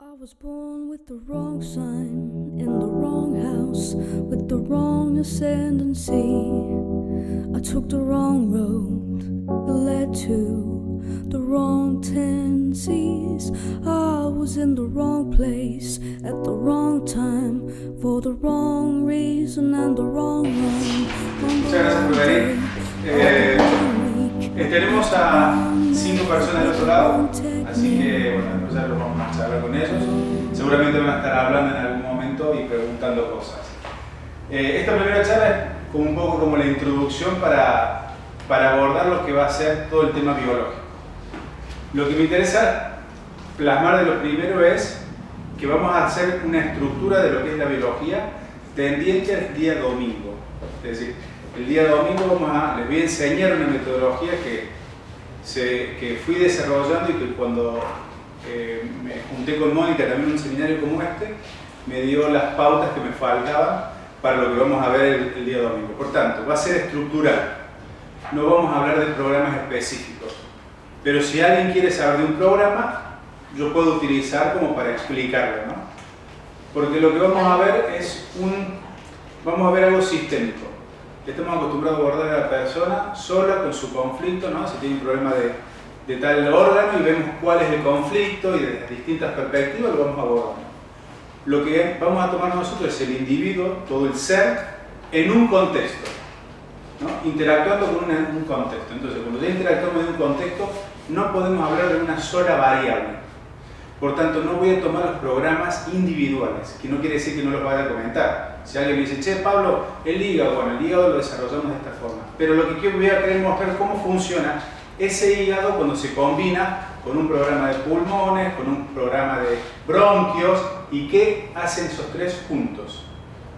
I was born with the wrong sign, in the wrong house, with the wrong ascendancy. I took the wrong road that led to the wrong tendencies. I was in the wrong place at the wrong time, for the wrong reason and the wrong one. Muchas gracias por venir. Tenemos a 5 personas del otro lado, así que bueno, después ya los vamos a charlar con ellos. Seguramente van a estar hablando en algún momento y preguntando cosas. Esta primera charla es como un poco como la introducción para abordar lo que va a ser todo el tema biológico. Lo que me interesa plasmar de lo primero es que vamos a hacer una estructura de lo que es la biología tendiente al día domingo. Es decir, el día domingo les voy a enseñar una metodología que fui desarrollando y que cuando me junté con Mónica también en un seminario como este, me dio las pautas que me faltaban para lo que vamos a ver el día domingo. Por tanto, va a ser estructural. No vamos a hablar de programas específicos. Pero si alguien quiere saber de un programa, yo puedo utilizar como para explicarlo, ¿no? Porque lo que vamos a ver es vamos a ver algo sistémico. Estamos acostumbrados a abordar a la persona sola con su conflicto, ¿no? Si tiene un problema de tal órgano y vemos cuál es el conflicto y desde distintas perspectivas lo vamos abordando. Lo que vamos a tomar nosotros es el individuo, todo el ser, en un contexto, ¿no? Interactuando con un contexto. Entonces, cuando ya interactuamos en un contexto, no podemos hablar de una sola variable. Por tanto, no voy a tomar los programas individuales, que no quiere decir que no los vaya a comentar. Si alguien me dice, che, Pablo, el hígado, bueno, el hígado lo desarrollamos de esta forma. Pero lo que voy a querer mostrar es cómo funciona ese hígado cuando se combina con un programa de pulmones, con un programa de bronquios, y qué hacen esos tres juntos.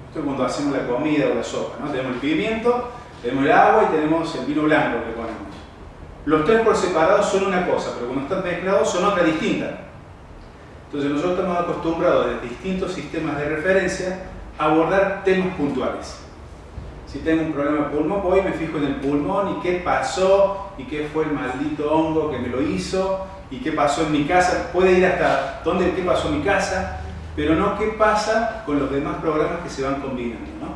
Esto es cuando hacemos la comida o la sopa, ¿no? Tenemos el pimiento, tenemos el agua y tenemos el vino blanco que ponemos. Los tres por separado son una cosa, pero cuando están mezclados son otra distinta. Entonces nosotros estamos acostumbrados desde distintos sistemas de referencia a abordar temas puntuales. Si tengo un problema de pulmón, voy y me fijo en el pulmón y qué pasó y qué fue el maldito hongo que me lo hizo y qué pasó en mi casa. Puede ir hasta qué pasó en mi casa, pero no qué pasa con los demás programas que se van combinando, ¿no?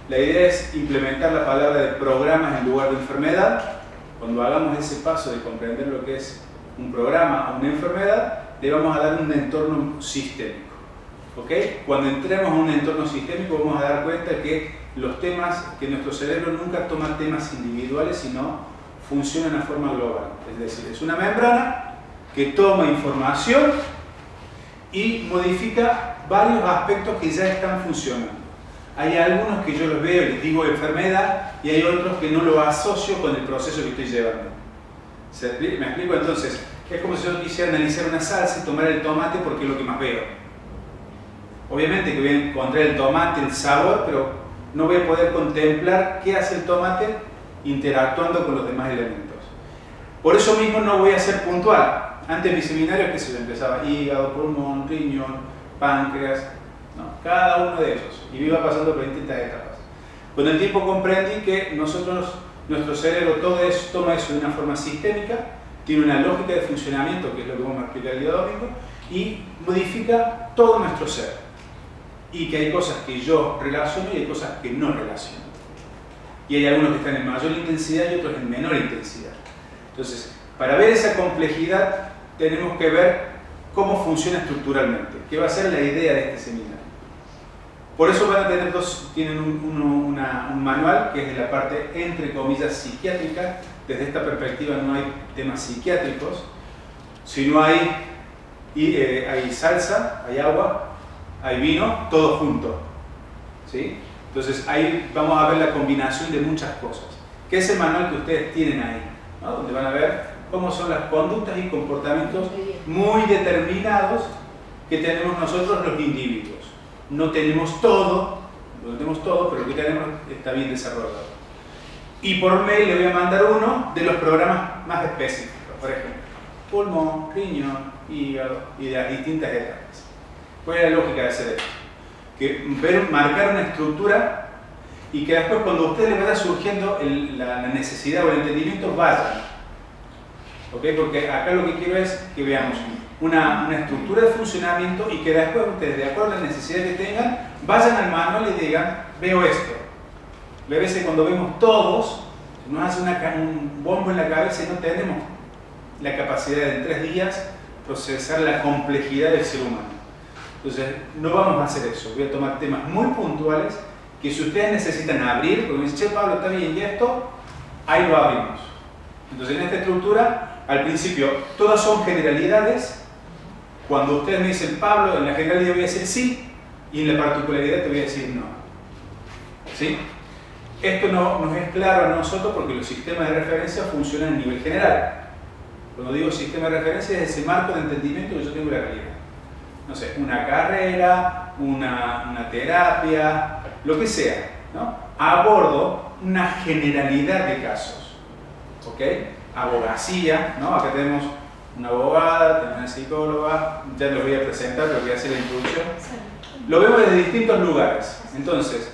La idea es implementar la palabra de programas en lugar de enfermedad. Cuando hagamos ese paso de comprender lo que es un programa o una enfermedad, le vamos a dar un entorno sistémico. ¿Okay? Cuando entremos a un entorno sistémico vamos a dar cuenta que nuestro cerebro nunca toma temas individuales, sino funciona de una forma global. Es decir, es una membrana que toma información y modifica varios aspectos que ya están funcionando. Hay algunos que yo los veo y les digo enfermedad, y hay otros que no lo asocio con el proceso que estoy llevando. ¿Me explico? Entonces, es como si yo quisiera analizar una salsa y tomar el tomate porque es lo que más veo. Obviamente que voy a encontrar el tomate, el sabor, pero no voy a poder contemplar qué hace el tomate interactuando con los demás elementos. Por eso mismo no voy a ser puntual. Antes de mi seminario, que se empezaba hígado, pulmón, riñón, páncreas, ¿no? Cada uno de esos. Y me iba pasando por distintas etapas. Con el tiempo comprendí que nuestro cerebro toma eso de una forma sistémica, tiene una lógica de funcionamiento, que es lo que vamos a explicar el día domingo, y modifica todo nuestro ser. Y que hay cosas que yo relaciono y hay cosas que no relaciono. Y hay algunos que están en mayor intensidad y otros en menor intensidad. Entonces, para ver esa complejidad, tenemos que ver cómo funciona estructuralmente, que va a ser la idea de este seminario. Por eso van a tener tienen un manual que es de la parte, entre comillas, psiquiátrica. Desde esta perspectiva no hay temas psiquiátricos, sino hay salsa, hay agua, hay vino, todo junto, ¿sí? Entonces ahí vamos a ver la combinación de muchas cosas, que es el manual que ustedes tienen ahí, ¿no? Donde van a ver cómo son las conductas y comportamientos muy determinados que tenemos nosotros los individuos. No tenemos todo, pero lo que tenemos está bien desarrollado. Y por mail le voy a mandar uno de los programas más específicos, por ejemplo, pulmón, riñón, hígado y de las distintas etapas. ¿Cuál es la lógica de hacer esto? Que marcar una estructura y que después cuando a ustedes les vaya surgiendo la necesidad o el entendimiento, vayan. ¿Okay? Porque acá lo que quiero es que veamos una estructura de funcionamiento y que después ustedes, de acuerdo a la necesidad que tengan, vayan al manual y digan, veo esto. A veces cuando vemos todos, nos hace un bombo en la cabeza y no tenemos la capacidad de en 3 días procesar la complejidad del ser humano. Entonces, no vamos a hacer eso. Voy a tomar temas muy puntuales que si ustedes necesitan abrir, porque me dicen, che, Pablo, está bien, y esto, ahí lo abrimos. Entonces, en esta estructura, al principio, todas son generalidades. Cuando ustedes me dicen, Pablo, en la generalidad voy a decir sí, y en la particularidad te voy a decir no. ¿Sí? Esto no nos es claro a nosotros porque los sistemas de referencia funcionan a nivel general. Cuando digo sistema de referencia es ese marco de entendimiento que yo tengo de la realidad. No sé, una carrera, una terapia, lo que sea, ¿no? Abordo una generalidad de casos. ¿Ok? Abogacía, ¿no? Acá tenemos una abogada, tenemos una psicóloga, ya les voy a presentar, pero voy a hacer la introducción. Lo vemos desde distintos lugares. Entonces,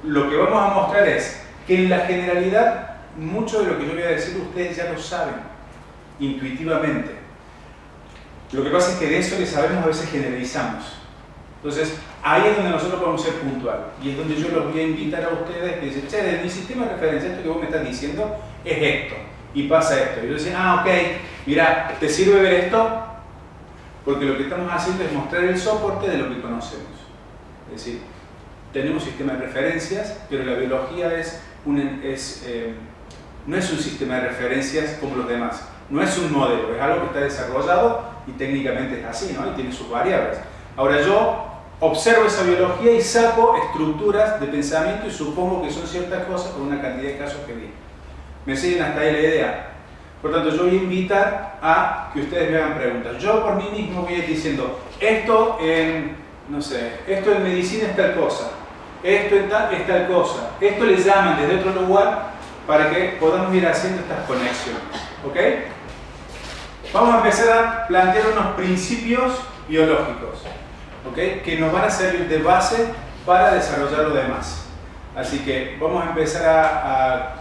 lo que vamos a mostrar es que en la generalidad, mucho de lo que yo voy a decir ustedes ya lo saben, intuitivamente. Lo que pasa es que de eso que sabemos a veces generalizamos. Entonces, ahí es donde nosotros podemos ser puntuales. Y es donde yo los voy a invitar a ustedes que dicen, che, de mi sistema de referencia, esto que vos me estás diciendo es esto. Y pasa esto. Y yo decía, ah, ok, mira, ¿te sirve ver esto? Porque lo que estamos haciendo es mostrar el soporte de lo que conocemos. Es decir, tenemos sistema de referencias, pero la biología no es un sistema de referencias como los demás. No es un modelo, es algo que está desarrollado y técnicamente es así, ¿no? Y tiene sus variables. Ahora yo observo esa biología y saco estructuras de pensamiento y supongo que son ciertas cosas por una cantidad de casos que vi. ¿Me siguen hasta ahí la idea? Por tanto, yo voy a invitar a que ustedes me hagan preguntas. Yo por mí mismo voy a ir diciendo, esto en, no sé, esto en medicina es tal cosa, esto es tal cosa, esto le llaman desde otro lugar para que podamos ir haciendo estas conexiones. ¿Ok? Vamos a empezar a plantear unos principios biológicos, ¿ok? Que nos van a servir de base para desarrollar lo demás. Así que vamos a empezar a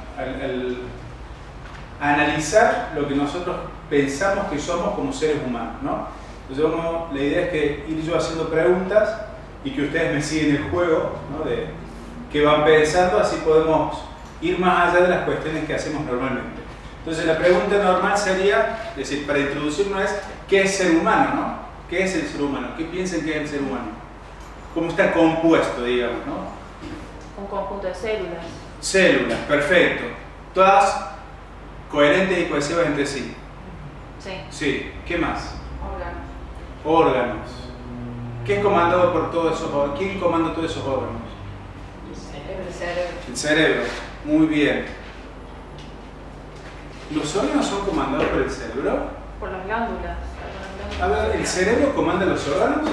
analizar lo que nosotros pensamos que somos como seres humanos, ¿no? Entonces la idea es que ir yo haciendo preguntas y que ustedes me siguen el juego, ¿no? De que van pensando, así podemos ir más allá de las cuestiones que hacemos normalmente. Entonces la pregunta normal sería, es decir, para introducirnos es, ¿qué es ser humano, no? ¿Qué es el ser humano? ¿Qué piensan que es el ser humano? ¿Cómo está compuesto, digamos, no? Un conjunto de células. Células, perfecto. Todas coherentes y cohesivas entre sí. Sí. Sí. ¿Qué más? Órganos. Órganos. ¿Qué es comandado por todos esos órganos? ¿Quién comanda todos esos órganos? El cerebro. El cerebro. Muy bien. ¿Los órganos son comandados por el cerebro? Por las glándulas. A ver, ¿el cerebro comanda los órganos?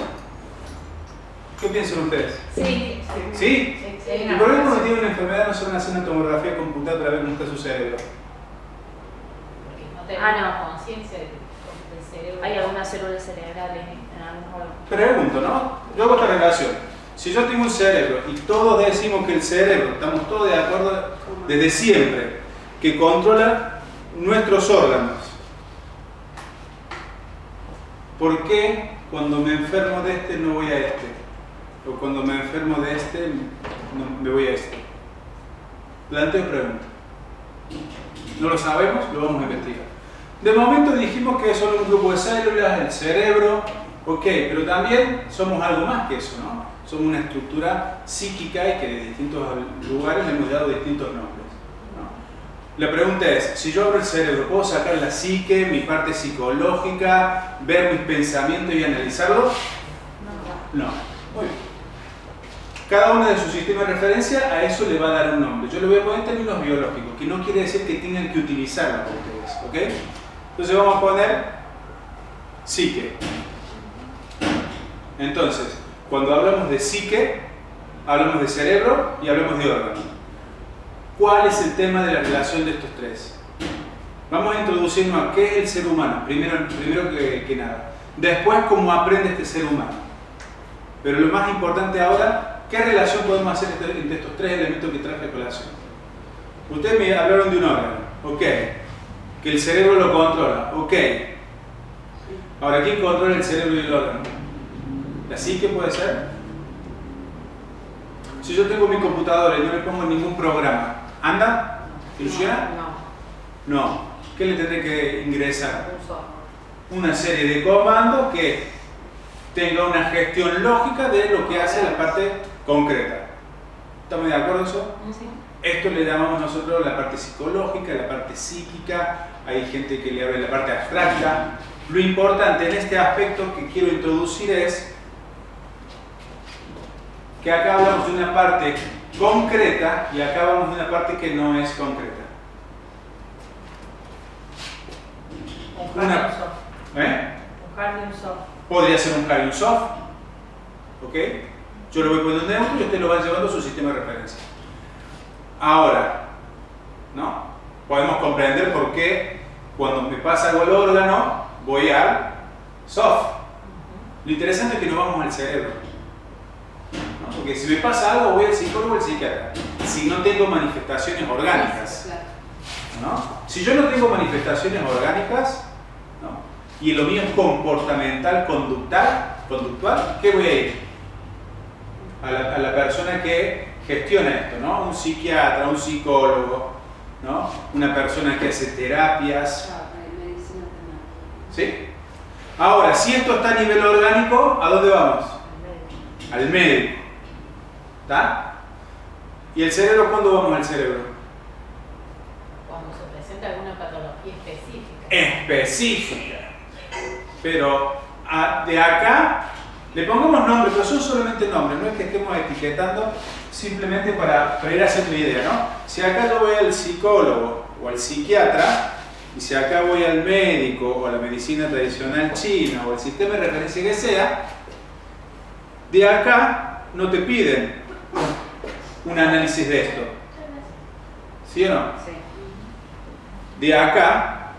¿Qué piensan ustedes? Sí. ¿Sí? ¿Y por qué cuando tienen una enfermedad no se van a hacer una tomografía computada para ver cómo está su cerebro? Porque no tenemos conciencia del cerebro. Hay algunas células cerebrales en algunos órganos. Pregunto, ¿no? Yo hago esta relación. Si yo tengo un cerebro y todos decimos que el cerebro, estamos todos de acuerdo desde siempre, que controla nuestros órganos, ¿por qué cuando me enfermo de este no voy a este? O cuando me enfermo de este no, me voy a este. Planteo pregunta. No lo sabemos, lo vamos a investigar. De momento dijimos que es solo un grupo de células, el cerebro, ok, pero también somos algo más que eso, ¿no? Somos una estructura psíquica y que de distintos lugares le hemos dado distintos nombres. La pregunta es, si yo abro el cerebro, ¿puedo sacar la psique, mi parte psicológica, ver mis pensamientos y analizarlos? No. Muy bien. Cada uno de sus sistemas de referencia a eso le va a dar un nombre. Yo le voy a poner términos biológicos, que no quiere decir que tengan que utilizarlos ustedes, ¿ok? Entonces vamos a poner psique. Entonces, cuando hablamos de psique, hablamos de cerebro y hablamos de órgano. ¿Cuál es el tema de la relación de estos tres? Vamos a introducirnos a qué es el ser humano, primero que nada. Después, cómo aprende este ser humano. Pero lo más importante ahora, ¿qué relación podemos hacer entre estos tres elementos que traje a colación? Ustedes me hablaron de un órgano, ok. Que el cerebro lo controla, ok. Ahora, ¿quién controla el cerebro y el órgano? ¿La psique puede ser? Si yo tengo mi computadora y no le pongo ningún programa, ¿anda? ¿Funciona? No. ¿Qué le tendré que ingresar? Una serie de comandos que tenga una gestión lógica de lo que hace la parte concreta. ¿Estamos de acuerdo en eso? Sí. Esto le llamamos nosotros la parte psicológica, la parte psíquica. Hay gente que le habla de la parte abstracta. Lo importante en este aspecto que quiero introducir es que acá hablamos de una parte concreta y acá hablamos de una parte que no es concreta. Un hard y un soft. Un hard y un soft. Podría ser un hard y un soft. ¿Ok? Yo lo voy poniendo neutro y usted lo va llevando a su sistema de referencia. Ahora, ¿no? Podemos comprender por qué cuando me pasa algo al órgano voy al soft. Lo interesante es que no vamos al cerebro, ¿no? Porque si me pasa algo voy al psicólogo o al psiquiatra. Si no tengo manifestaciones orgánicas, ¿no? Si yo no tengo manifestaciones orgánicas, ¿no? Y lo mío es comportamental, conductual, ¿qué voy a ir? A la persona que gestiona esto, ¿no? Un psiquiatra, un psicólogo, ¿no? Una persona que hace terapias. ¿Sí? Ahora, si esto está a nivel orgánico, ¿a dónde vamos? Al médico. ¿Está? ¿Y el cerebro? ¿Cuándo vamos al cerebro? Cuando se presenta alguna patología específica. Específica. Pero de acá, le pongamos nombres, pero son solamente nombres, no es que estemos etiquetando, simplemente para ir haciendo una idea, ¿no? Si acá yo voy al psicólogo o al psiquiatra, y si acá voy al médico o a la medicina tradicional china o al sistema de referencia que sea, de acá no te piden un análisis de esto. ¿Sí o no? Sí. De acá,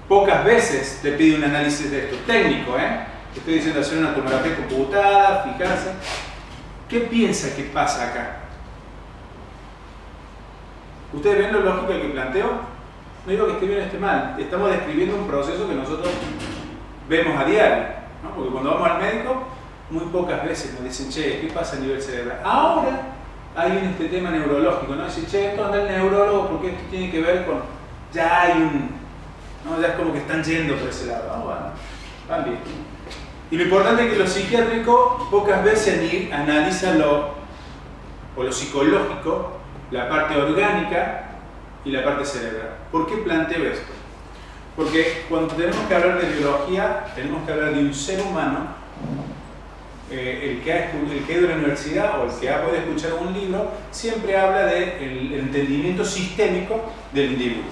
pocas veces te pide un análisis de esto, técnico, Estoy diciendo hacer una tomografía computada, fijarse. ¿Qué piensa que pasa acá? ¿Ustedes ven lo lógico que planteo? No digo que esté bien o esté mal, estamos describiendo un proceso que nosotros vemos a diario, ¿no? Porque cuando vamos al médico, muy pocas veces nos dicen, che, ¿qué pasa a nivel cerebral? Ahora hay este tema neurológico, ¿no? Dicen, che, esto anda el neurólogo porque esto tiene que ver con, ya hay un, ¿no? Ya es como que están yendo por ese lado, ¿no? Bueno, van bien. Y lo importante es que lo psiquiátrico pocas veces analiza lo psicológico, la parte orgánica y la parte cerebral. ¿Por qué planteo esto? Porque cuando tenemos que hablar de biología, tenemos que hablar de un ser humano, el que ha ido a la universidad o el que ha podido escuchar un libro, siempre habla del entendimiento sistémico del individuo.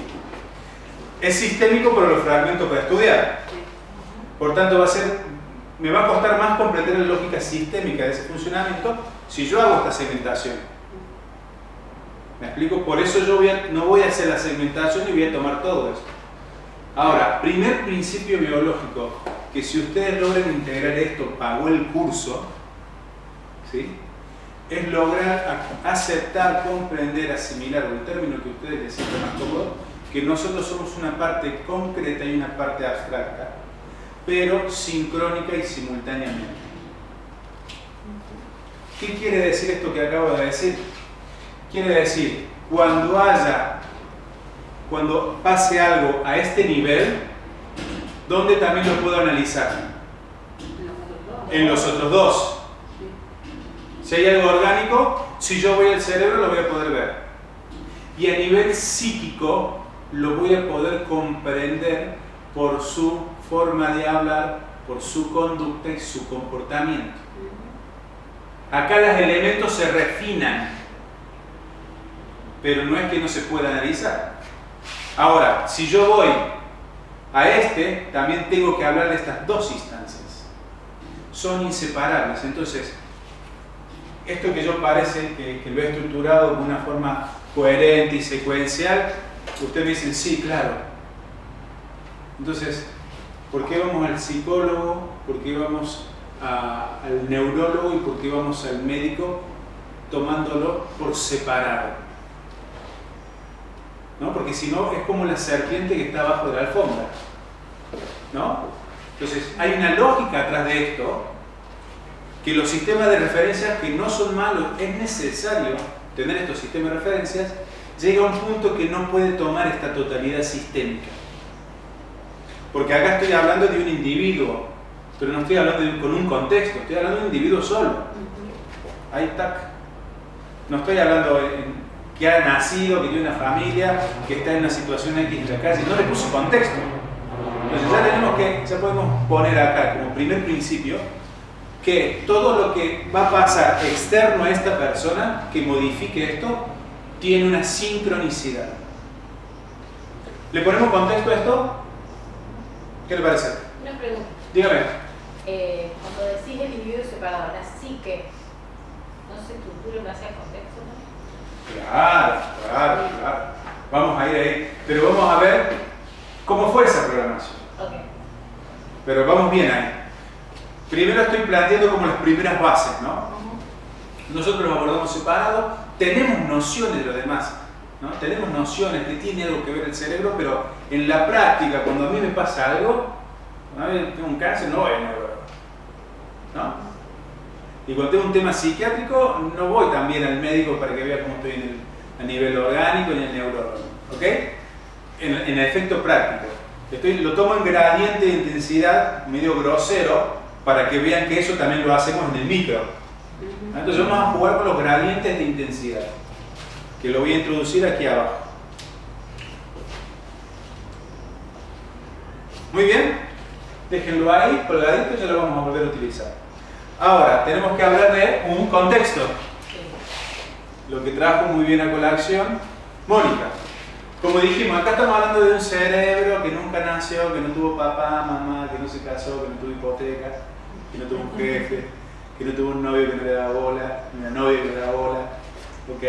Es sistémico por los fragmentos para estudiar. Por tanto, me va a costar más comprender la lógica sistémica de ese funcionamiento si yo hago esta segmentación. ¿Me explico? Por eso yo no voy a hacer la segmentación y voy a tomar todo eso. Ahora, primer principio biológico, que si ustedes logran integrar esto, pagó el curso, ¿sí? Es lograr aceptar, comprender, asimilar, o el término que ustedes les sientan más cómodo, que nosotros somos una parte concreta y una parte abstracta, pero sincrónica y simultáneamente. ¿Qué quiere decir esto que acabo de decir? Quiere decir, cuando pase algo a este nivel, ¿dónde también lo puedo analizar? En los otros dos. Si hay algo orgánico, si yo voy al cerebro lo voy a poder ver. Y a nivel psíquico lo voy a poder comprender por su forma de hablar, por su conducta y su comportamiento. Acá los elementos se refinan, pero no es que no se pueda analizar. Ahora, si yo voy a también tengo que hablar de estas dos instancias. Son inseparables. Entonces, esto que yo parece que lo he estructurado de una forma coherente y secuencial, ustedes me dicen, sí, claro. Entonces, ¿por qué vamos al psicólogo? ¿Por qué vamos al neurólogo? ¿Y por qué vamos al médico? Tomándolo por separado. ¿No? Porque si no, es como la serpiente que está abajo de la alfombra, ¿no? Entonces, hay una lógica atrás de esto, que los sistemas de referencias, que no son malos, es necesario tener estos sistemas de referencias, llega a un punto que no puede tomar esta totalidad sistémica. Porque acá estoy hablando de un individuo, pero no estoy hablando con un contexto, estoy hablando de un individuo solo. Ahí está. No estoy hablando que ha nacido, que tiene una familia, que está en una situación X en la calle, no le puse contexto. Entonces ya podemos poner acá como primer principio que todo lo que va a pasar externo a esta persona que modifique esto tiene una sincronicidad. ¿Le ponemos contexto a esto? ¿Qué le parece? Una pregunta. Dígame. Cuando decís el individuo separado, la psique, ¿no se estructura en base al contexto, no? Claro. Vamos a ir ahí. Pero vamos a ver cómo fue esa programación. Okay. Pero vamos bien ahí. Primero estoy planteando como las primeras bases, ¿no? Nosotros los abordamos separados, tenemos nociones de lo demás, ¿no? Tenemos nociones que tiene algo que ver el cerebro, pero en la práctica, cuando a mí me pasa algo, cuando a mí tengo un cáncer, no voy al neurólogo, ¿no? Y cuando tengo un tema psiquiátrico, no voy también al médico para que vea cómo estoy a nivel orgánico ni en el neurólogo, ¿ok? En el efecto práctico. Lo tomo en gradiente de intensidad medio grosero para que vean que eso también lo hacemos en el micro. Entonces vamos a jugar con los gradientes de intensidad, que lo voy a introducir aquí abajo. Muy bien, déjenlo ahí, colgadito, y ya lo vamos a volver a utilizar. Ahora, tenemos que hablar de un contexto. Lo que trajo muy bien a colación Mónica. Como dijimos, acá estamos hablando de un cerebro que nunca nació, que no tuvo papá, mamá, que no se casó, que no tuvo hipoteca, que no tuvo un jefe, que no tuvo un novio que no le daba bola, una novia que no le daba bola, ¿ok?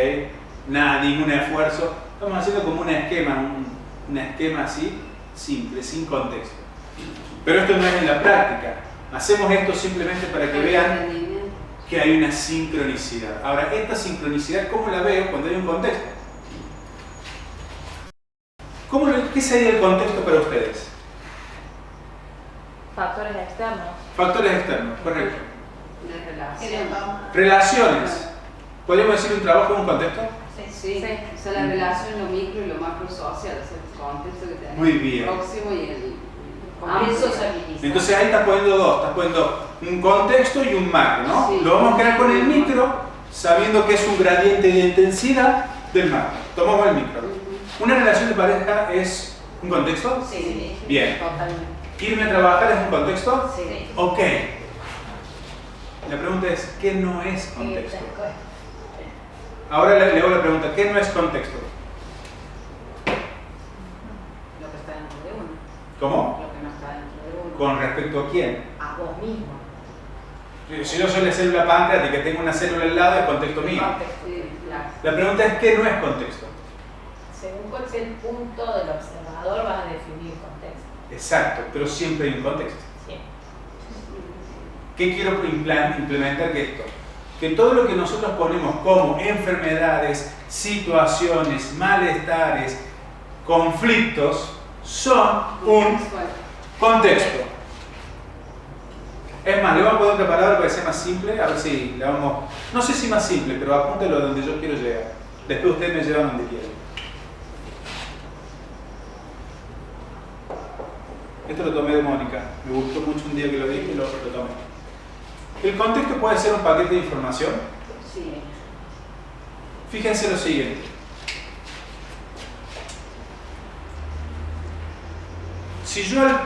Nada, ningún esfuerzo. Estamos haciendo como un esquema así, simple, sin contexto. Pero esto no es en la práctica. Hacemos esto simplemente para que vean que hay una sincronicidad. Ahora, esta sincronicidad, ¿cómo la veo cuando hay un contexto? ¿Qué sería el contexto para ustedes? Factores externos. Factores externos, correcto. Relación. Relaciones. ¿Podríamos decir un trabajo en un contexto? Sí. O sea, la relación, lo micro y lo macro social, es el contexto que tenemos. Muy bien. Próximo y el Eso sociabiliza. Entonces ahí estás poniendo dos, estás poniendo un contexto y un macro, ¿no? Sí. Lo vamos a crear con el micro, sabiendo que es un gradiente de intensidad del macro. Tomamos el micro. ¿Una relación de pareja es un contexto? Sí. Bien. Totalmente. ¿Irme a trabajar es un contexto? Sí. Ok. La pregunta es, ¿qué no es contexto? Ahora le hago la pregunta, ¿qué no es contexto? Lo que está dentro de uno. ¿Cómo? Lo que no está dentro de uno. ¿Con respecto a quién? A vos mismo. Si yo soy la célula pancreática y que tengo una célula al lado, es contexto mío. Contexto. Sí. Claro. La pregunta es, ¿qué no es contexto? Según cuál sea el punto del observador, vas a definir contexto. Exacto, pero siempre hay un contexto. Sí. ¿Qué quiero implementar que esto? Que todo lo que nosotros ponemos como enfermedades, situaciones, malestares, conflictos, son un contexto. Es más, le vamos a poner otra palabra para que sea más simple, a ver si le vamos... No sé si más simple, pero apúntelo a donde yo quiero llegar. Después ustedes me llevan donde quieren. Esto lo tomé de Mónica. Me gustó mucho un día que lo dije y lo tomé. El contexto puede ser un paquete de información. Sí. Fíjense lo siguiente. Si yo al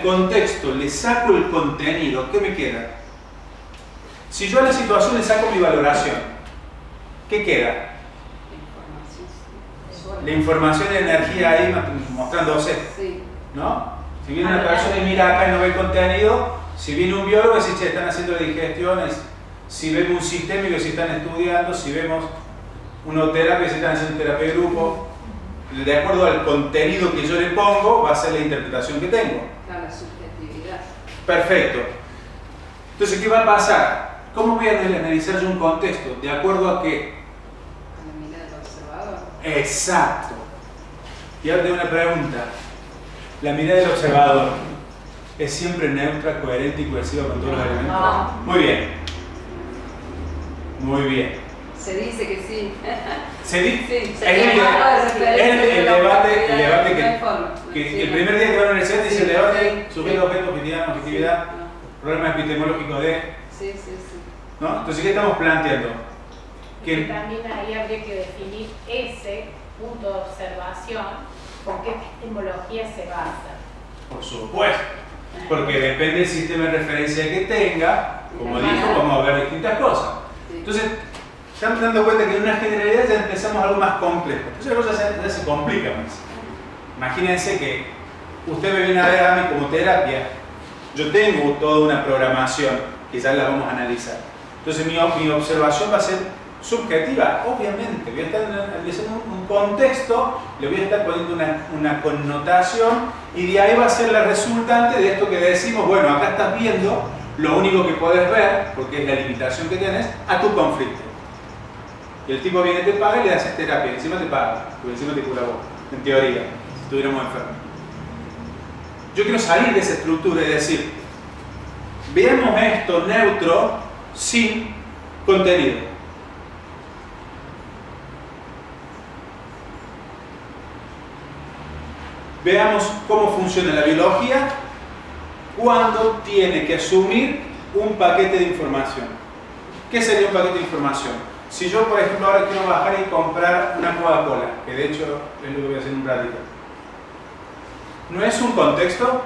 contexto le saco el contenido, ¿qué me queda? Si yo a la situación le saco mi valoración, ¿qué queda? La información y energía ahí mostrándose, Sí. ¿no? Si viene una persona y mira acá y no ve el contenido, si viene un biólogo y dice, che, están haciendo digestiones, si vemos un sistémico y se están estudiando, si vemos una terapia y se están haciendo terapia de grupo, de acuerdo al contenido que yo le pongo, va a ser la interpretación que tengo. Claro, la subjetividad. Perfecto. Entonces, ¿qué va a pasar? ¿Cómo voy a analizar yo un contexto? ¿De acuerdo a qué? A la mirada del observador. Exacto. Y ahora tengo una pregunta. La mirada del observador. es siempre neutra, coherente y cohesiva con todos los elementos? No. Muy bien. Muy bien. Se dice que sí. Se dice. Sí, Es el debate que Sí, el primer día que va a la universidad dice el Sí, debate, sí, sujeto, sí. objeto, objetividad, objetividad, problemas epistemológicos de, Sí, sí, sí. ¿no? Entonces, ¿qué estamos planteando? Que Que también ahí habría que definir ese punto de observación, con qué epistemología se basa. por supuesto, porque depende del sistema de referencia que tenga, como Ajá. dijo, vamos a ver distintas cosas. Sí. Entonces, estamos dando cuenta que en una generalidad ya empezamos algo más complejo. Entonces la cosa ya se complica más. Imagínense que usted me viene a ver a mí como terapia. Yo tengo toda una programación que ya la vamos a analizar. Entonces mi observación va a ser subjetiva, obviamente. Voy a estar analizando un contexto, le voy a estar poniendo una connotación y de ahí va a ser la resultante de esto que decimos, bueno, acá estás viendo lo único que puedes ver, porque es la limitación que tienes, a tu conflicto. Y el tipo viene, te paga y le haces terapia, encima te paga, porque encima te cura vos, en teoría, si estuviéramos enfermos. Yo quiero salir de esa estructura y decir, veamos esto neutro sin contenido. Veamos cómo funciona la biología cuando tiene que asumir un paquete de información. ¿Qué sería un paquete de información? Si yo, por ejemplo, ahora quiero bajar y comprar una Coca-Cola, que de hecho es lo que voy a hacer en un ratito, ¿no es un contexto?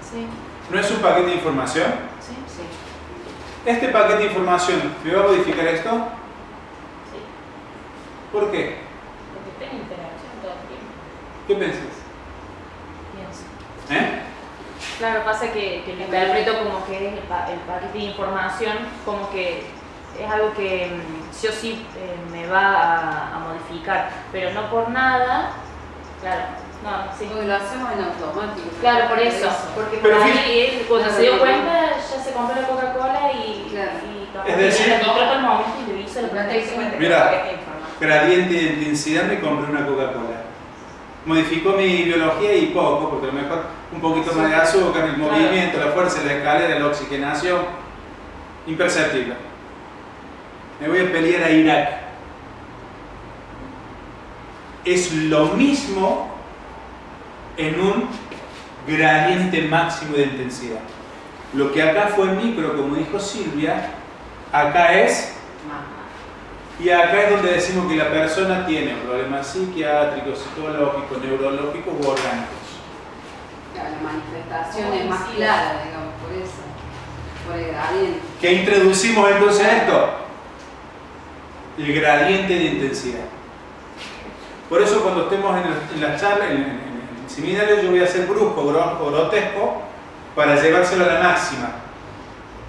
Sí, ¿No es un paquete de información? sí, sí. ¿Este paquete de información me va a modificar esto? ¿Sí? ¿Por qué? Porque está en interacción todo el tiempo. ¿Qué pensás? Pienso. ¿Eh? Claro, pasa que lo interpreto como que es el paquete de información, como que es algo que sí o sí me va a modificar, pero no por nada, claro, no, sí. Porque lo hacemos en automático. Claro, por eso, porque por Pero ahí él, cuando Claro, se dio claro. cuenta ya se compró la Coca-Cola y, Claro. y capaz Es que decir, la compró el momento y le hizo la protección. Mira, gradiente de intensidad, me compré una Coca-Cola. Modificó mi biología y poco, porque a lo mejor un poquito más de azúcar, el Claro. movimiento, la fuerza, la escalera, la oxigenación, imperceptible. Me voy a pelear a Irak. Es lo mismo en un gradiente máximo de intensidad. Lo que acá fue micro, como dijo Silvia, acá es. Y acá es donde decimos que la persona tiene problemas psiquiátricos, psicológicos, neurológicos u orgánicos. Claro, la manifestación es más clara, digamos, por eso. Por el gradiente. ¿Qué introducimos entonces a esto? El gradiente de intensidad. Por eso cuando estemos en la charla, en el seminario, yo voy a ser brusco o grotesco para llevárselo a la máxima.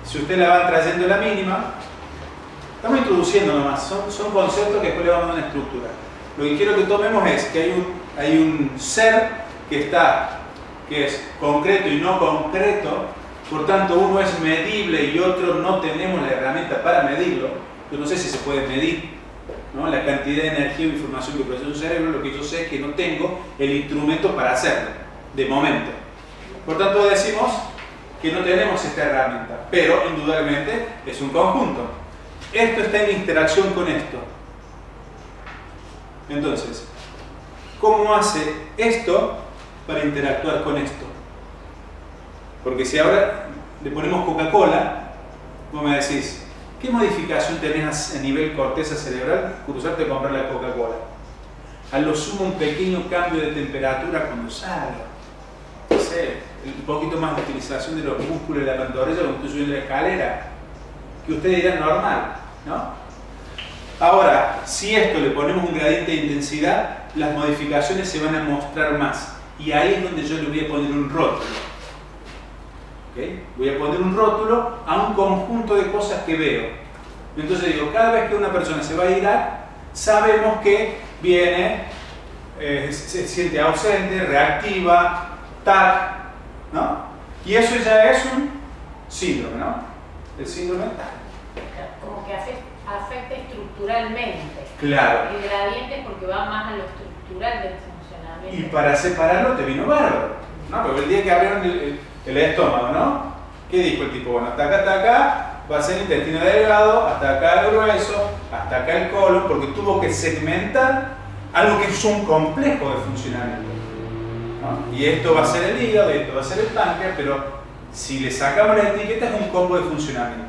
Si usted la va trayendo a la mínima, estamos introduciendo nomás, son conceptos que después le vamos a dar una estructura. Lo que quiero que tomemos es que hay un ser que es concreto y no concreto, por tanto uno es medible y otro no tenemos la herramienta para medirlo. Yo no sé si se puede medir, ¿no?, la cantidad de energía o información que procesa un cerebro. Lo que yo sé es que no tengo el instrumento para hacerlo, de momento. Por tanto decimos que no tenemos esta herramienta, pero indudablemente es un conjunto. Esto está en interacción con esto. Entonces, ¿cómo hace esto para interactuar con esto? Porque si ahora le ponemos Coca-Cola, vos me decís, ¿qué modificación tenés a nivel corteza cerebral cruzarte a comprar la Coca-Cola? A lo sumo un pequeño cambio de temperatura cuando salga. No sé, un poquito más de utilización de los músculos de la pantorrilla cuando estoy subiendo la escalera, que ustedes dirán normal, ¿no? Ahora, si a esto le ponemos un gradiente de intensidad, las modificaciones se van a mostrar más. Y ahí es donde yo le voy a poner un rótulo. ¿Okay? Voy a poner un rótulo a un conjunto de cosas que veo. Entonces digo, cada vez que una persona se va a Irak, sabemos que viene, se siente ausente, reactiva, TAC, ¿no? Y eso ya es un síndrome, ¿no? El síndrome TAC. Como que afecta estructuralmente. Claro. El gradiente es porque va más a lo estructural del funcionamiento. Y para separarlo te vino bárbaro, ¿no? Porque el día que abrieron el estómago, ¿no? ¿Qué dijo el tipo? Bueno, hasta acá va a ser el intestino delgado, hasta acá el grueso, hasta acá el colon, porque tuvo que segmentar algo que es un complejo de funcionamiento, ¿no? Y esto va a ser el hígado, y esto va a ser el páncreas, pero si le sacamos la etiqueta es un combo de funcionamiento.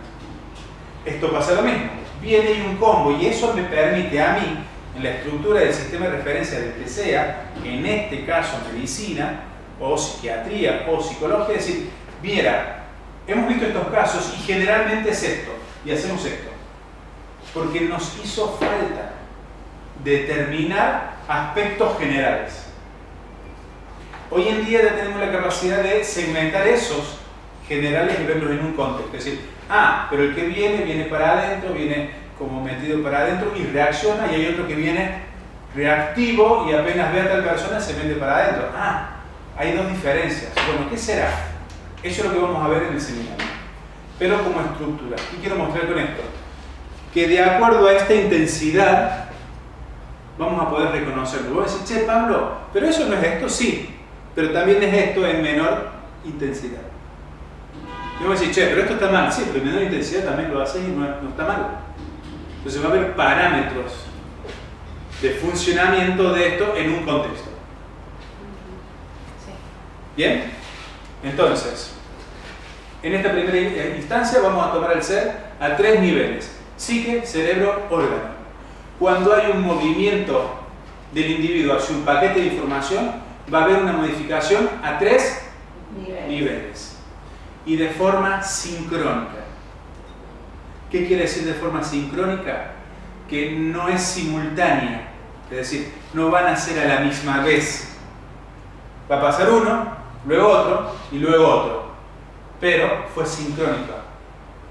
Esto pasa lo mismo, viene y un combo, y eso me permite a mí, en la estructura del sistema de referencia del que sea, en este caso medicina, o psiquiatría, o psicología, decir, mira, hemos visto estos casos y generalmente es esto, y hacemos esto, porque nos hizo falta determinar aspectos generales. Hoy en día ya tenemos la capacidad de segmentar esos generales y verlos en un contexto, es decir, pero el que viene para adentro, viene como metido para adentro y reacciona, y hay otro que viene reactivo y apenas ve a tal persona se mete para adentro. Hay dos diferencias. Bueno, ¿qué será? Eso es lo que vamos a ver en el seminario, pero como estructura. ¿Qué quiero mostrar con esto? Que de acuerdo a esta intensidad vamos a poder reconocerlo. Vos decís, che, Pablo, pero eso no es esto, sí, pero también es esto en menor intensidad. Y vos decís, che, pero esto está mal, sí, pero en menor intensidad también lo haces y no está mal. Entonces va a haber parámetros de funcionamiento de esto en un contexto. ¿Bien? Entonces, en esta primera instancia vamos a tomar el ser a 3 niveles: psique, cerebro, órgano. Cuando hay un movimiento del individuo hacia un paquete de información, va a haber una modificación a 3 niveles y de forma sincrónica. ¿Qué quiere decir de forma sincrónica? Que no es simultánea, es decir, no van a ser a la misma vez. Va a pasar uno, luego otro y luego otro, pero fue sincrónica.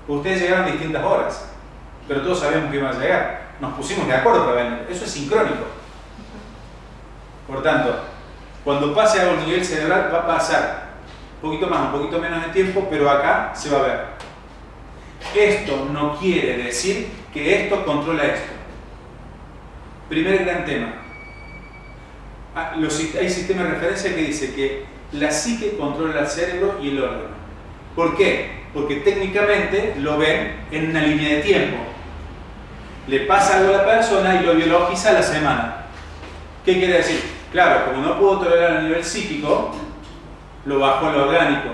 Ustedes llegaron a distintas horas, pero todos sabemos que iban a llegar. Nos pusimos de acuerdo para venir. Eso es sincrónico. Por tanto, cuando pase a un nivel cerebral va a pasar un poquito más, un poquito menos de tiempo, pero acá se va a ver. Esto no quiere decir que esto controla esto. Primer gran tema. Hay sistema de referencia que dice que la psique controla el cerebro y el órgano. ¿Por qué? Porque técnicamente lo ven en una línea de tiempo. Le pasa algo a la persona y lo biologiza a la semana. ¿Qué quiere decir? Claro, como no puedo tolerar a nivel psíquico, lo bajo a lo orgánico.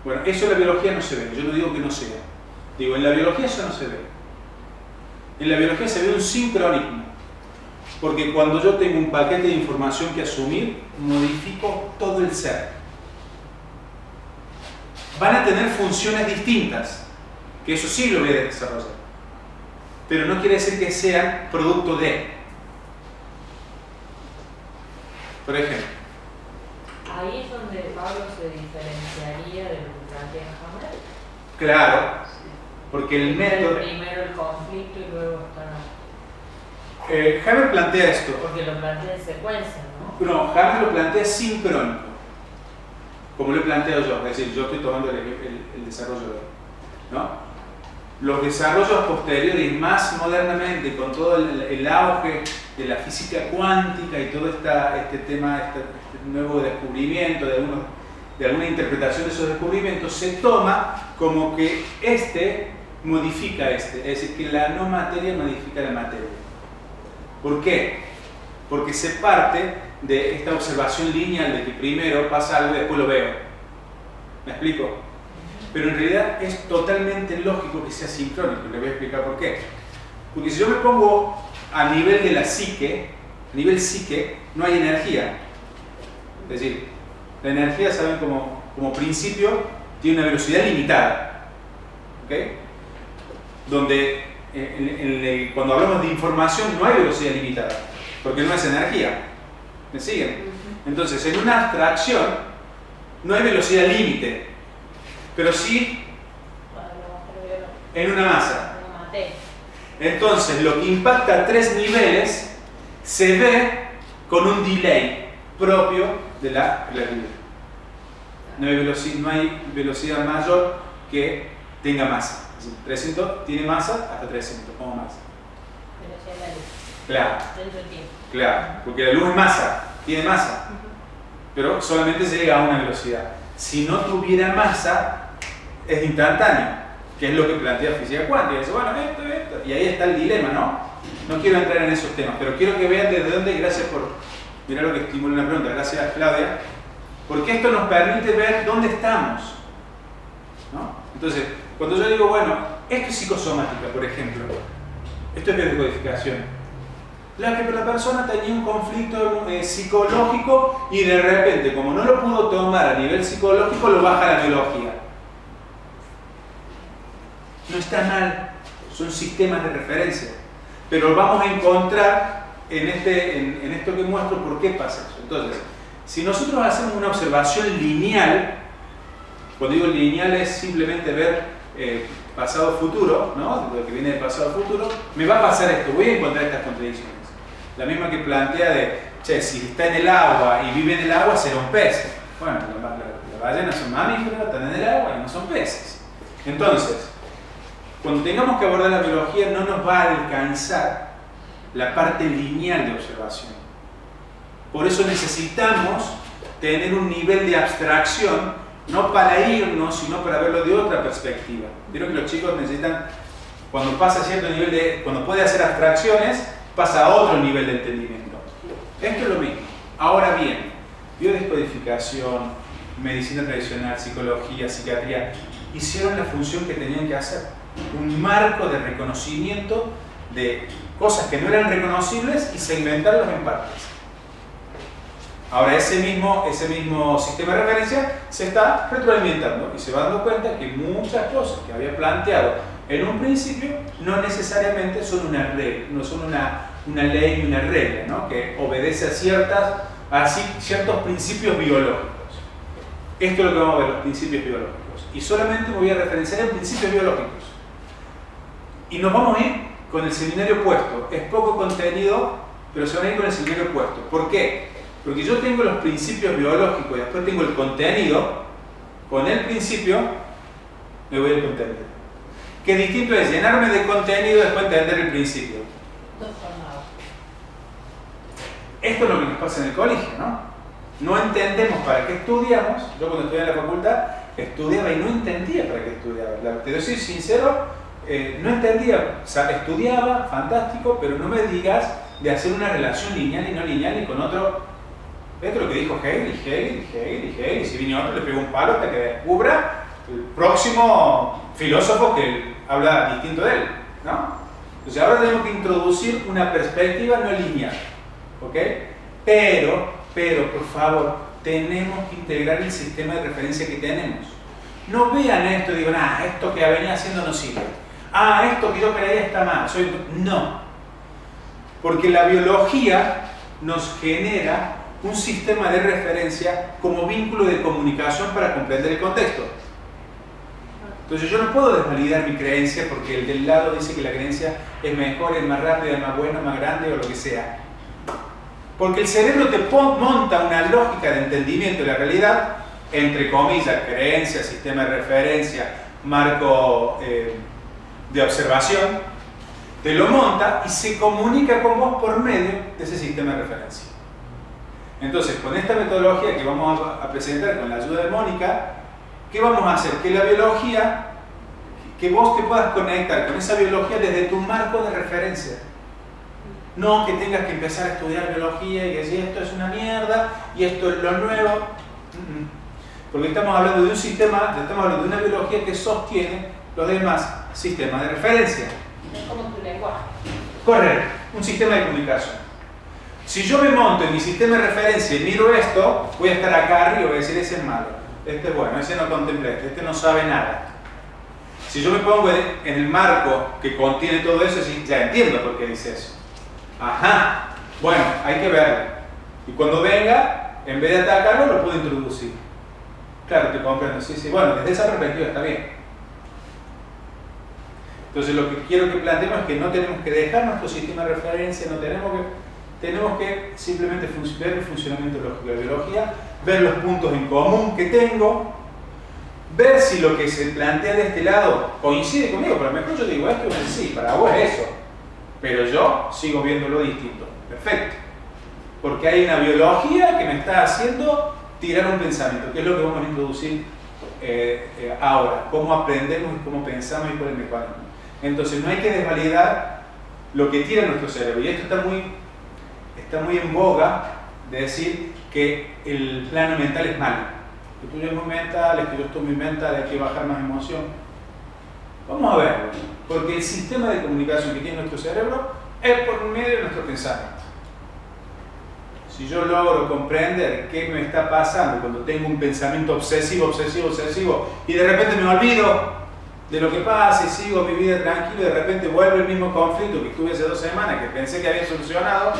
Bueno, eso en la biología no se ve. Yo no digo que no sea. Digo, en la biología eso no se ve. En la biología se ve un sincronismo. Porque cuando yo tengo un paquete de información que asumir, modifico todo el ser. Van a tener funciones distintas, que eso sí lo voy a desarrollar. Pero no quiere decir que sean producto de. Por ejemplo. Ahí es donde Pablo se diferenciaría de lo que plantea Hammer. Claro, porque el método. Primero el conflicto y luego Hammer plantea esto. porque lo plantea en secuencia, ¿no? No, Hammer lo plantea sincrónico, como lo he planteado yo. Es decir, yo estoy tomando el desarrollo de él, ¿no? Los desarrollos posteriores, más modernamente, con todo el auge de la física cuántica y todo este tema, este nuevo descubrimiento, de alguna interpretación de esos descubrimientos, se toma como que modifica es decir, que la no materia modifica la materia. ¿Por qué? Porque se parte de esta observación lineal de que primero pasa algo y después lo veo. ¿Me explico? Pero en realidad es totalmente lógico que sea sincrónico, y le voy a explicar por qué. Porque si yo me pongo a nivel de la psique, a nivel psique, no hay energía. Es decir, la energía, saben, como principio, tiene una velocidad limitada. ¿Ok? Donde cuando hablamos de información no hay velocidad limitada, porque no es energía. ¿Me siguen? Entonces, en una abstracción no hay velocidad límite, pero sí en una masa. Entonces, lo que impacta a 3 niveles se ve con un delay propio de la relatividad. No hay velocidad mayor que tenga masa. 300 tiene masa hasta 300 o más. Velocidad de la luz. Claro. Dentro del tiempo. Claro, porque la luz es masa, tiene masa, pero solamente llega a una velocidad. si no tuviera masa, es instantáneo, que es lo que plantea física cuántica. Dice, bueno, esto, y ahí está el dilema, ¿no? No quiero entrar en esos temas, pero quiero que vean desde dónde, gracias por mirar lo que estimula una pregunta, gracias Claudia, porque esto nos permite ver dónde estamos, ¿no? Entonces, cuando yo digo, bueno, esto es psicosomática, por ejemplo, esto es biodescodificación. La persona tenía un conflicto psicológico y de repente, como no lo pudo tomar a nivel psicológico, lo baja a la biología. No está mal, son sistemas de referencia, pero vamos a encontrar en esto que muestro por qué pasa eso. Entonces, si nosotros hacemos una observación lineal, cuando digo lineal es simplemente ver pasado-futuro, ¿no? Lo que viene de pasado-futuro, me va a pasar esto, voy a encontrar estas contradicciones. La misma que plantea de, che, si está en el agua y vive en el agua, será un pez. Bueno, las ballenas son mamíferos, están en el agua y no son peces. Entonces, cuando tengamos que abordar la biología, no nos va a alcanzar la parte lineal de observación. Por eso necesitamos tener un nivel de abstracción, no para irnos, sino para verlo de otra perspectiva. Vieron que los chicos necesitan, cuando pasa a cierto nivel de, cuando puede hacer abstracciones, pasa a otro nivel de entendimiento. Esto es lo mismo. Ahora bien, biodescodificación, medicina tradicional, psicología, psiquiatría, hicieron la función que tenían que hacer. Un marco de reconocimiento de cosas que no eran reconocibles y segmentarlos en partes. Ahora ese mismo sistema de referencia se está retroalimentando y se va dando cuenta que muchas cosas que había planteado en un principio no necesariamente son una regla, no son una ley y una regla, ¿no? Que obedece a ciertos principios biológicos. Esto es lo que vamos a ver, los principios biológicos. Y solamente me voy a referenciar en principios biológicos. Y nos vamos a ir con el seminario opuesto. Es poco contenido, pero se van a ir con el seminario opuesto. ¿Por qué? Porque yo tengo los principios biológicos y después tengo el contenido. Con el principio me voy al contenido. Qué distinto es llenarme de contenido y después entender el principio. Esto es lo que nos pasa en el colegio, ¿no? No entendemos para qué estudiamos. Yo cuando estudié en la facultad estudiaba y no entendía para qué estudiaba. Te soy sincero, no entendía. O sea, estudiaba, fantástico, pero no me digas de hacer una relación lineal y no lineal y con otro. Esto es lo que dijo Hegel, y si viene otro le pegó un palo hasta que descubra el próximo filósofo que habla distinto de él, ¿no? Entonces ahora tenemos que introducir una perspectiva no lineal, ¿ok? Pero, por favor, tenemos que integrar el sistema de referencia que tenemos. No vean esto y digan, esto que venía haciendo no sirve. Esto que yo creía está mal. No. Porque la biología nos genera un sistema de referencia como vínculo de comunicación para comprender el contexto. Entonces yo no puedo desvalidar mi creencia porque el del lado dice que la creencia es mejor, es más rápida, es más buena, más grande o lo que sea. Porque el cerebro te monta una lógica de entendimiento de la realidad, entre comillas, creencia, sistema de referencia, marco de observación, te lo monta y se comunica con vos por medio de ese sistema de referencia. Entonces, con esta metodología que vamos a presentar con la ayuda de Mónica, ¿qué vamos a hacer? Que la biología, que vos te puedas conectar con esa biología desde tu marco de referencia. No que tengas que empezar a estudiar biología y decir esto es una mierda y esto es lo nuevo. Porque estamos hablando de un sistema, estamos hablando de una biología que sostiene los demás sistemas de referencia. Es como tu lenguaje. Correcto, un sistema de comunicación. Si yo me monto en mi sistema de referencia y miro esto, voy a estar acá arriba y voy a decir ese es malo, este es bueno, ese no contempla este no sabe nada. Si yo me pongo en el marco que contiene todo eso, ya entiendo por qué dice eso. Ajá, bueno, hay que verlo. Y cuando venga, en vez de atacarlo, lo puedo introducir. Claro, te comprendo, sí, bueno, desde esa perspectiva está bien. Entonces lo que quiero que planteemos es que no tenemos que dejar nuestro sistema de referencia, tenemos que simplemente ver el funcionamiento lógico de la biología, ver los puntos en común que tengo, ver si lo que se plantea de este lado coincide conmigo. Pero a lo mejor yo digo esto y sí, para vos es eso, pero yo sigo viéndolo distinto. Perfecto, porque hay una biología que me está haciendo tirar un pensamiento, que es lo que vamos a introducir ahora, cómo aprendemos y cómo pensamos y cuál es el mecanismo. Entonces no hay que desvalidar lo que tira nuestro cerebro, y esto está muy en boga de decir que el plano mental es malo, que tú ya es muy mental, es que yo estoy muy mental, hay que bajar más emoción. Vamos a verlo, porque el sistema de comunicación que tiene nuestro cerebro es por medio de nuestro pensamiento. Si yo logro comprender qué me está pasando cuando tengo un pensamiento obsesivo, y de repente me olvido de lo que pasa y sigo mi vida tranquilo, y de repente vuelve el mismo conflicto que tuve hace 2 semanas, que pensé que había solucionado,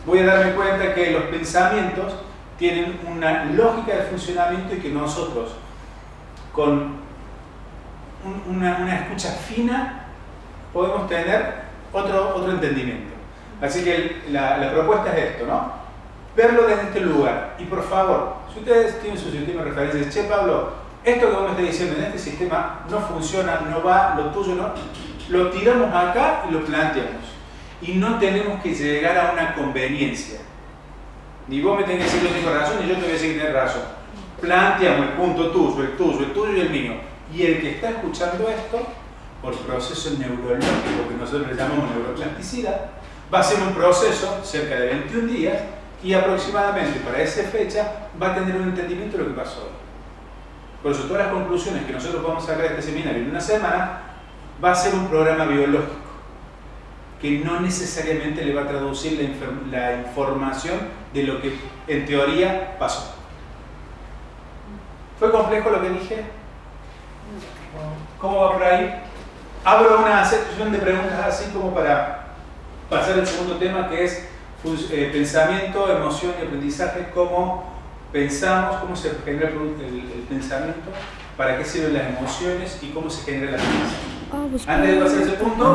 voy a darme cuenta que los pensamientos tienen una lógica de funcionamiento y que nosotros, con una escucha fina, podemos tener otro entendimiento. Así que la propuesta es esto, ¿no? Verlo desde este lugar. Y por favor, si ustedes tienen su sistema de referencia, dicen, che Pablo, esto que vos me estás diciendo en este sistema no funciona, no va, lo tuyo no, lo tiramos acá y lo planteamos. Y no tenemos que llegar a una conveniencia. Ni vos me tenés que decir yo tengo razón, ni yo te voy a decir que tenés razón. Planteamos el punto tuyo, el tuyo y el mío. Y el que está escuchando esto, por proceso neurológico que nosotros le llamamos neuroplasticidad, va a ser un proceso cerca de 21 días y aproximadamente para esa fecha va a tener un entendimiento de lo que pasó hoy. Por eso todas las conclusiones que nosotros podemos sacar de este seminario en una semana va a ser un programa biológico que no necesariamente le va a traducir la información de lo que en teoría pasó. ¿Fue complejo lo que dije? ¿Cómo va por ahí? Abro una sección de preguntas así como para pasar al segundo tema, que es pensamiento, emoción y aprendizaje. Cómo pensamos, cómo se genera el pensamiento, para qué sirven las emociones y cómo se genera la aprendizaje. Antes de pasar a ese punto,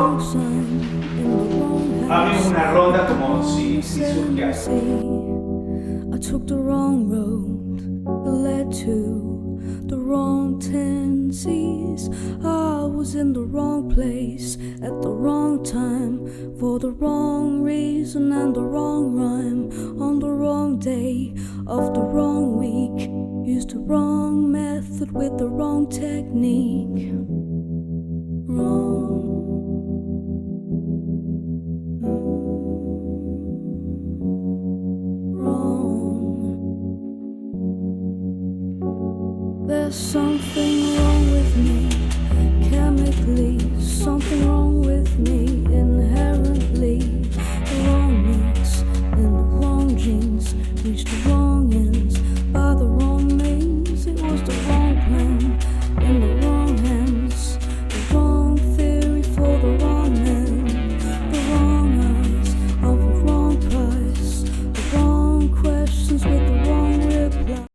abrimos una ronda como si surge algo. I took the wrong road that led to the wrong tendencies. I was in the wrong place at the wrong time for the wrong reason and the wrong rhyme on the wrong day of the wrong week. Used the wrong method with the wrong technique. Wrong.